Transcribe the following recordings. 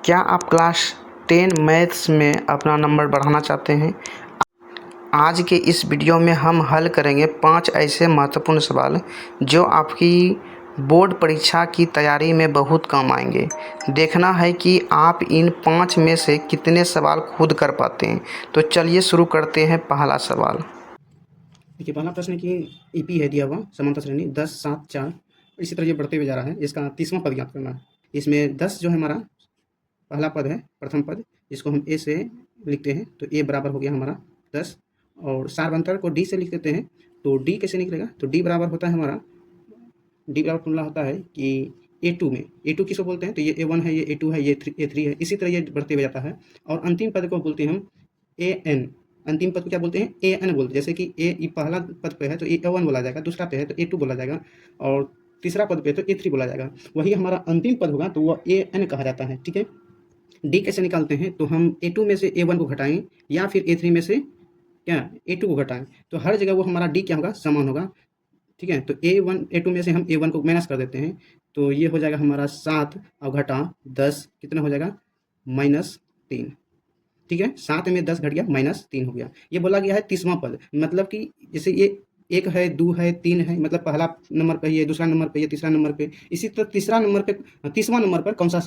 क्या आप class 10 maths में अपना नंबर बढ़ाना चाहते हैं? आज के इस वीडियो में हम हल करेंगे 5 ऐसे महत्वपूर्ण सवाल जो आपकी बोर्ड परीक्षा की तैयारी में बहुत काम आएंगे। देखना है कि आप इन 5 में से कितने सवाल खुद कर पाते हैं। तो चलिए शुरू करते हैं। पहला सवाल देखिए, पहला प्रश्न कि ईपी है दिया हुआ समांतर श्रेणी 10, 7, 4 इसी तरह ये बढ़ते हुए जा रहा है। इसका 30वां पद ज्ञात करना है। इसमें 10 जो है हमारा पहला पद है, प्रथम पद, जिसको हम ए से लिखते हैं। तो ए बराबर हो गया हमारा 10 और सार्वंतर को डी से लिख देते हैं। तो डी कैसे निकलेगा? तो डी बराबर होता है हमारा, डी बराबर फॉर्मूला होता है कि ए2 में, ए2 किसको बोलते हैं? तो ये ए1 है, ये ए2 है, ये ए3 है। इसी तरह ये बढ़ते हुए जाता है। और अंतिम पद को बोलते हैं हम ए एन। अंतिम पद को क्या बोलते हैं? ए एन बोलते हैं। जैसे कि ए पहला पद पे है तो ए1 बोला जाएगा, दूसरा पे है तो ए2 बोला जाएगा, और तीसरा पद पे तो ए3 बोला जाएगा। वही हमारा अंतिम पद होगा तो वह ए एन कहा जाता है। ठीक है। डी कैसे निकालते हैं? तो हम ए2 में से ए1 को घटाएं या फिर ए3 में से क्या ए2 को घटाएं, तो हर जगह वो हमारा डी क्या होगा? समान होगा। ठीक है। तो ए2 में से हम ए1 को माइनस कर देते हैं। तो ये हो जाएगा हमारा 7 और घटा 10 कितना हो जाएगा? -3। ठीक है। 7 में 10 घट गया, -3 हो गया। ये बोला गया है 30वां पद, मतलब कि जैसे ये 1 है, 2 है, 3 है, मतलब पहला नंबर पे ये, दूसरा नंबर पे ये, तीसरा नंबर पे, इसी तरह तीसरा नंबर पे 30वां नंबर पर कौन सा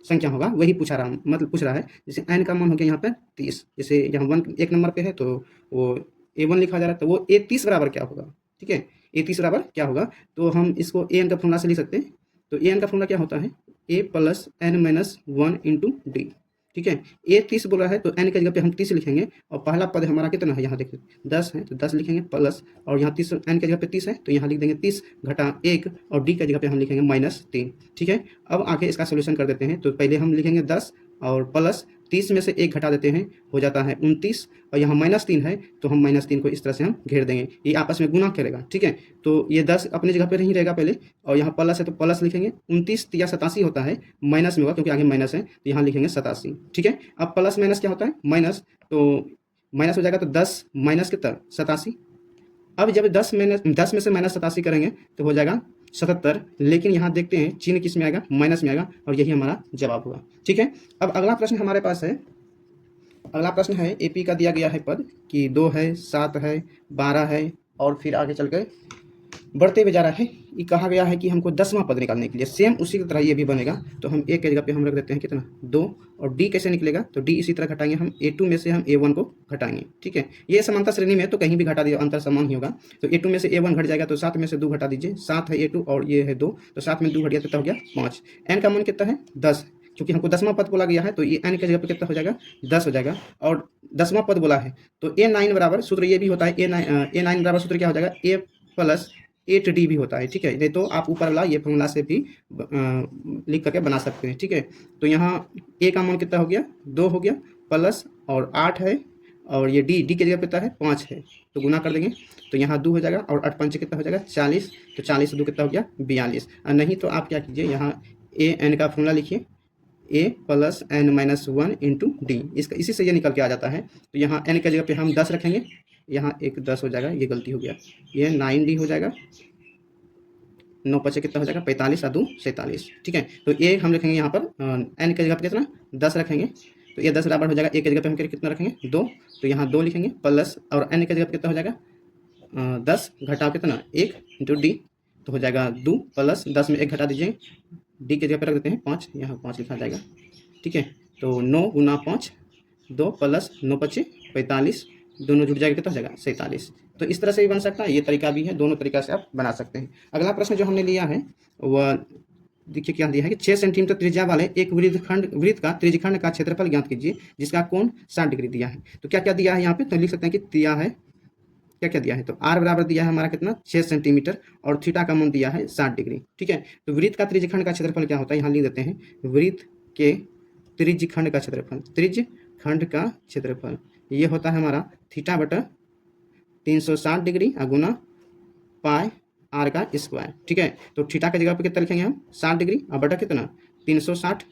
संख्या होगा वही पूछ रहा है। जैसे एन का मान हो गया यहाँ पर 30। जैसे यहाँ 1 नंबर पे है तो वो A1 लिखा जा रहा है, तो वो A30 बराबर क्या होगा? ठीक है। A30 बराबर क्या होगा? तो हम इसको ए एन का फॉर्मूला से लिख सकते हैं। तो ए एन का फॉर्मूला क्या होता है? A + n-1 × d। ठीक है। A30 बोला है तो एन की जगह पे हम 30 लिखेंगे, और पहला पद हमारा कितना है? यहाँ देखिए 10 है तो 10 लिखेंगे प्लस, और यहाँ 30 एन की जगह पे 30 है तो यहाँ लिख देंगे 30 घटा 1, और डी की जगह पे हम लिखेंगे -3। ठीक है। अब आगे इसका सोल्यूशन कर देते हैं। तो पहले हम लिखेंगे 10 और प्लस 30 में से 1 घटा देते हैं, हो जाता है 29, और यहाँ -3 है तो हम -3 को इस तरह से हम घेर देंगे, ये आपस में गुना करेगा। ठीक है। तो ये 10 अपनी जगह पे नहीं रहेगा पहले, और यहाँ प्लस है तो प्लस लिखेंगे। 29 या 87 होता है, माइनस में होगा क्योंकि आगे माइनस है, तो यहाँ लिखेंगे 87। ठीक है। अब प्लस माइनस क्या होता है? माइनस, तो माइनस हो जाएगा तो 10 माइनस कितना? 87। अब जब 10 में से -87 करेंगे तो हो जाएगा 77, लेकिन यहाँ देखते हैं चिन्ह किस में आएगा? माइनस में आएगा, और यही हमारा जवाब होगा। ठीक है। अब अगला प्रश्न हमारे पास है, अगला प्रश्न है एपी का दिया गया है पद कि 2 है, 7 है, 12 है, और फिर आगे चल कर बढ़ते हुए जा रहा है। ये कहा गया है कि हमको 10वां पद निकालने के लिए सेम उसी की तरह ये भी बनेगा। तो हम ए की जगह पे हम रख देते हैं कितना? 2, और डी कैसे निकलेगा? तो डी इसी तरह घटाएंगे हम, ए2 में से हम ए1 को घटाएंगे। ठीक है। ये समांतर श्रेणी में है तो कहीं भी घटा दिए अंतर समान ही होगा। तो ए2 में से ए1 घट जाएगा तो 7 में से 2 घटा दीजिए। 7 है ए2 और ये है 2, तो 7 में 2 घट गया तो हो गया 5। एन का मान कितना है? 10, क्योंकि हमको 10वां पद बोला गया है तो ये एन की जगह पे कितना हो जाएगा? 10 हो जाएगा। और 10वां पद बोला है तो ए9 बराबर सूत्र ये भी होता है, ए9 बराबर सूत्र क्या हो जाएगा? ए + 8d भी होता है। ठीक है। नहीं तो आप ऊपर वाला ये फॉर्मूला से भी लिख करके बना सकते हैं। ठीक है। तो यहाँ ए का मान कितना हो गया? 2 हो गया, प्लस और 8 है, और ये डी की जगह पे कितना है? 5 है, तो गुना कर देंगे तो यहाँ 2 हो जाएगा, और 8 पंच कितना हो जाएगा? 40। तो 40 से 2 कितना हो गया? 42। और नहीं तो आप क्या कीजिए, यहाँ ए एन का फॉर्मूला लिखिए, A + n-1 × d। इसका इसी से ये निकल के आ जाता है। तो यहाँ n की जगह पे हम 10 रखेंगे, यहाँ एक 10 हो जाएगा, ये गलती हो गया, ये 9d हो जाएगा। 9 पचे कितना हो जाएगा? 45 और 2 47। ठीक है। तो ये हम रखेंगे यहाँ पर n की जगह पे कितना? 10 रखेंगे, तो ये 10 बराबर हो जाएगा ए की जगह पे हम कितना रखेंगे? 2, तो यहाँ 2 लिखेंगे प्लस, और n की जगह पे कितना हो जाएगा? 10 घटाओ कितना? 1 × d, तो हो जाएगा 2 प्लस 10 में 1 घटा दीजिए, डी की जगह पे रख देते हैं 5, यहाँ 5 लिखा जाएगा। ठीक है। तो 9 × 5, 2 प्लस 9 पचे 45, दोनों जुड़ जाएगा कितना हो जाएगा? 47। तो इस तरह से भी बन सकता है, ये तरीका भी है, दोनों तरीका से आप बना सकते हैं। अगला प्रश्न जो हमने लिया है वह देखिए क्या दिया है कि 6 सेंटीमीटर त्रिज्या वाले एक वृत्त का त्रिज्यखंड का क्षेत्रफल ज्ञात कीजिए जिसका कोण 60 डिग्री दिया है। तो क्या क्या दिया है यहाँ पे? तो लिख सकते हैं कि दिया है, क्या क्या दिया है? तो r बराबर दिया है हमारा कितना? 6 सेंटीमीटर, और थीटा का मान दिया है 60 डिग्री। ठीक है। तो वृत्त का त्रिज्यखंड का क्षेत्रफल क्या होता है? यहाँ लिख देते हैं, वृत्त के त्रिज्यखंड का क्षेत्रफल, त्रिज्यखंड का क्षेत्रफल ये होता है हमारा थीटा बटा 360 डिग्री गुना पाई r का स्क्वायर। ठीक है। तो थीटा की जगह पे कितना लिखेंगे हम? 60 डिग्री, और बटा कितना? 360,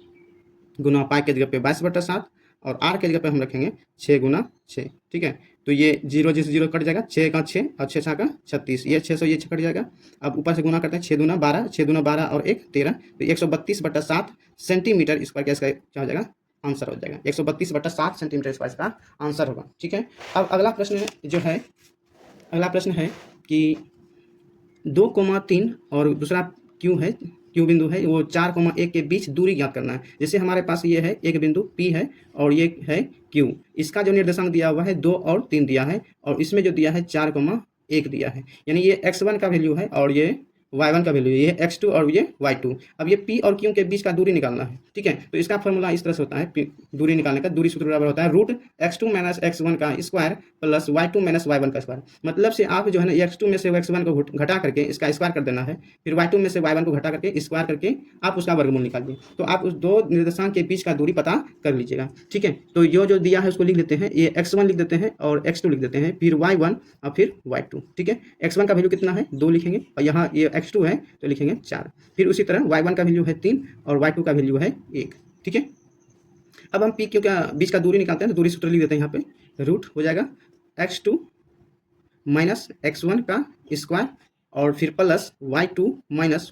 गुना पाई की जगह पे 22/7, और r की जगह पे हम रखेंगे 6 × 6। ठीक है। तो तो ये 0 से 0 कट जाएगा, 6 का 6 और 6 का 36, ये 600 ये कट जाएगा। अब ऊपर से गुना करते हैं, 6 दूना 12, 6 दूना 12 और 1 13, तो 132/7 सेंटीमीटर स्क्वायर का इसका क्या हो जाएगा, आंसर हो जाएगा। 132/7 सेंटीमीटर स्क्वायर का आंसर होगा। ठीक है, अब अगला प्रश्न जो है, अगला प्रश्न है कि 2,3 और दूसरा क्यू है, क्यू बिंदु है, वो 4,1 के बीच दूरी ज्ञात करना है। जैसे हमारे पास ये है एक बिंदु P है और ये है Q, इसका जो निर्देशांक दिया हुआ है 2 और 3 दिया है, और इसमें जो दिया है 4,1 दिया है, यानी ये x1 का वैल्यू है और ये y1 का वैल्यू है, ये x2 और ये y2। अब ये P और Q के बीच का दूरी निकालना है। ठीक है, तो इसका फॉर्मूला इस तरह से होता है, दूरी निकालने का, दूरी सूत्र बराबर होता है √x2 - x1 का स्क्वायर प्लस y2 - y1 का स्क्वायर। मतलब से आप जो है ना x2 में से x1 को घटा करके इसका स्क्वायर कर देना है, फिर y2 में से y1 को घटा करके स्क्वायर करके आप उसका वर्गमूल निकालिए, तो आप उस दो निर्देशांक के बीच का दूरी पता कर लीजिएगा। ठीक है, तो जो दिया है उसको लिख लेते हैं, ये x1 लिख देते हैं और x2 लिख देते हैं, फिर y1 और फिर y2। ठीक है, x1 का वैल्यू कितना है 2 लिखेंगे, और यहाँ ये x2 है तो लिखेंगे 4, फिर उसी तरह y1 का वैल्यू है 3 और y2 का वैल्यू है 1। ठीक है, अब हम P Q का बीच का दूरी निकालते हैं, तो दूरी सूत्र लिख देते हैं, यहाँ पे रूट हो जाएगा x2 - x1 का स्क्वायर और फिर प्लस y2 -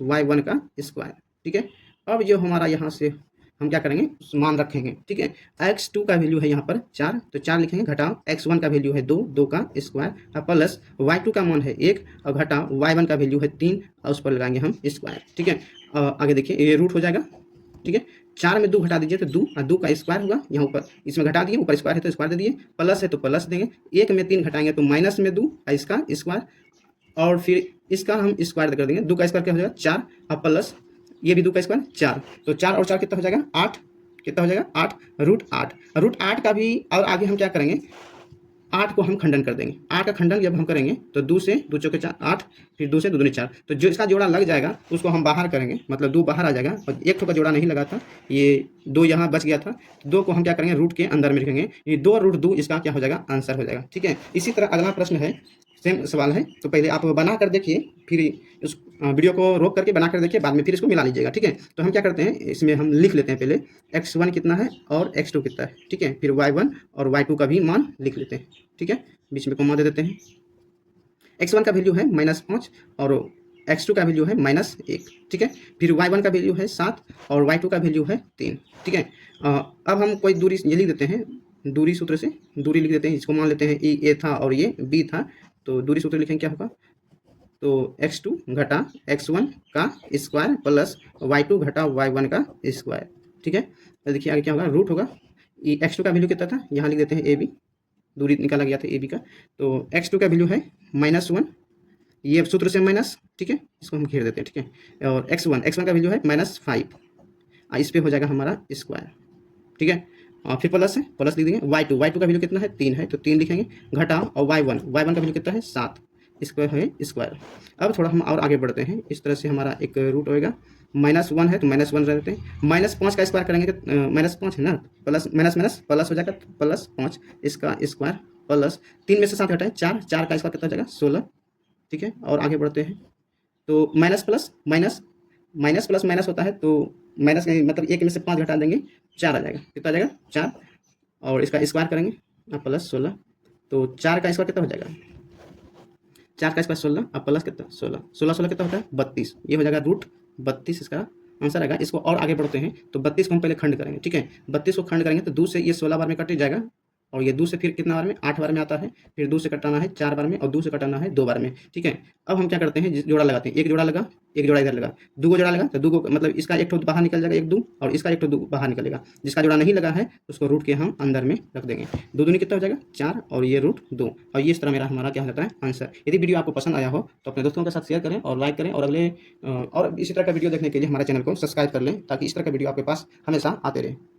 y1 का स्क्वायर। ठीक है, अब जो हमारा यहाँ से हम क्या करेंगे, मान रखेंगे। ठीक है, x2 का वैल्यू है यहाँ पर 4, तो 4 लिखेंगे, घटाओ x1 का वैल्यू है 2, 2 का स्क्वायर और प्लस y2 का मान है 1 और घटाओ y1 का वैल्यू है 3 और उस पर लगाएंगे हम स्क्वायर। ठीक है, आगे देखिए ये रूट हो जाएगा। ठीक है, 4 में 2 घटा दीजिए तो 2 और 2 का स्क्वायर होगा, यहाँ ऊपर इसमें घटा दिए, ऊपर स्क्वायर है तो स्क्वायर दे दिए, प्लस है तो प्लस देंगे, 1 में 3 घटाएंगे तो माइनस में 2 इसका स्क्वायर, और फिर इसका हम स्क्वायर कर देंगे, 2 का स्क्वायर क्या हो जाएगा 4 और प्लस ये भी 2 का स्क्वायर 4, तो 4 और 4 कितना हो जाएगा 8, कितना हो जाएगा 8, √8। √8 का भी, और आगे हम क्या करेंगे, 8 को हम खंडन कर देंगे, 8 का खंडन जब हम करेंगे तो 2 से 2 चौके 4 8, फिर 2 से 2 दूनी 4, तो जो इसका जोड़ा लग जाएगा उसको हम बाहर करेंगे, मतलब 2 बाहर आ जाएगा और 1 का जोड़ा नहीं लगा था, ये 2 यहाँ बच गया था, 2 को हम क्या करेंगे रूट के अंदर में रखेंगे, ये 2 √2 इसका क्या हो जाएगा आंसर हो जाएगा। ठीक है, इसी तरह अगला प्रश्न है, सेम सवाल है, तो पहले आप बना कर देखिए, फिर इस वीडियो को रोक करके बना कर देखिए, बाद में फिर इसको मिला लीजिएगा। ठीक है, तो हम क्या करते हैं, इसमें हम लिख लेते हैं पहले x1 कितना है और x2 कितना है। ठीक है, फिर y1 और y2 का भी मान लिख लेते हैं। ठीक है, बीच में कोमा दे देते हैं, x1 का वैल्यू है -5 और x2 का वैल्यू है -1। ठीक है, फिर y1 का वैल्यू है 7 और y2 का वैल्यू है 3। ठीक है, अब हम कोई दूरी ये लिख देते हैं, दूरी सूत्र से दूरी लिख देते हैं, इसको मान लेते हैं ये A था और ये B था, तो दूरी सूत्र लिखेंगे क्या होगा, तो x2 घटा x1 का स्क्वायर प्लस y2 घटा y1 का स्क्वायर। ठीक है, तो देखिए आगे क्या होगा, रूट होगा, ये x2 का वैल्यू कितना था, यहाँ लिख देते हैं AB, दूरी निकाला गया था AB का, तो x2 का वैल्यू है -1, ये सूत्र से माइनस। ठीक है, इसको हम घेर देते हैं। ठीक है, और x1 का वैल्यू है -5, इस पे हो जाएगा हमारा स्क्वायर। ठीक है, फिर प्लस है, प्लस लिख देंगे, y2 का वैल्यू कितना है 3 है, तो 3 लिखेंगे, घटाओ और y1 का वैल्यू कितना है 7, इसका है स्क्वायर। अब थोड़ा हम और आगे बढ़ते हैं, इस तरह से हमारा एक रूट होएगा, -1 है तो -1 रहते हैं, -5 का स्क्वायर करेंगे तो -5 है ना, प्लस माइनस प्लस हो जाएगा, +5 इसका स्क्वायर प्लस 3 में से 7 घटाएं 4, 4 का स्क्वायर कितना हो जाएगा 16। ठीक है, और आगे बढ़ते हैं, तो माइनस प्लस माइनस होता है, तो माइनस मतलब 1 में से 5 घटा देंगे 4 आ जाएगा, कितना आ जाएगा 4, और इसका स्क्वायर करेंगे प्लस 16, तो 4 का स्क्वायर कितना हो जाएगा, 4 का स्क्वायर 16 और प्लस कितना 16, 16 कितना होता है 32, ये हो जाएगा √32 इसका आंसर आएगा। इसको और आगे बढ़ते हैं, तो 32 को हम पहले खंड करेंगे। ठीक है, 32 को खंड करेंगे तो 2 से ये 16 बार में कट जाएगा, और ये 2 से फिर कितना बार में 8 बार में आता है, फिर 2 से कटाना है 4 बार में और 2 से कटाना है 2 बार में। ठीक है, अब हम क्या करते हैं, जोड़ा लगाते हैं, एक जोड़ा लगा, एक जोड़ा इधर लगा, 2 जोड़ा लगा, तो 2 को मतलब इसका एक ठो बाहर निकल जाएगा 1 2, और इसका एक ठो 2 बाहर निकलेगा, जिसका जोड़ा नहीं लगा है उसको रूट के हम अंदर में रख देंगे, 2 दूनी कितना हो जाएगा 4 और ये √2, और ये इस तरह मेरा हमारा क्या होता है आंसर। यदि वीडियो आपको पसंद आया हो तो अपने दोस्तों के साथ शेयर करें और लाइक करें, और अगले और इसी तरह का वीडियो देखने के लिए हमारे चैनल को सब्सक्राइब कर लें, ताकि इस तरह का वीडियो आपके पास हमेशा आते रहे।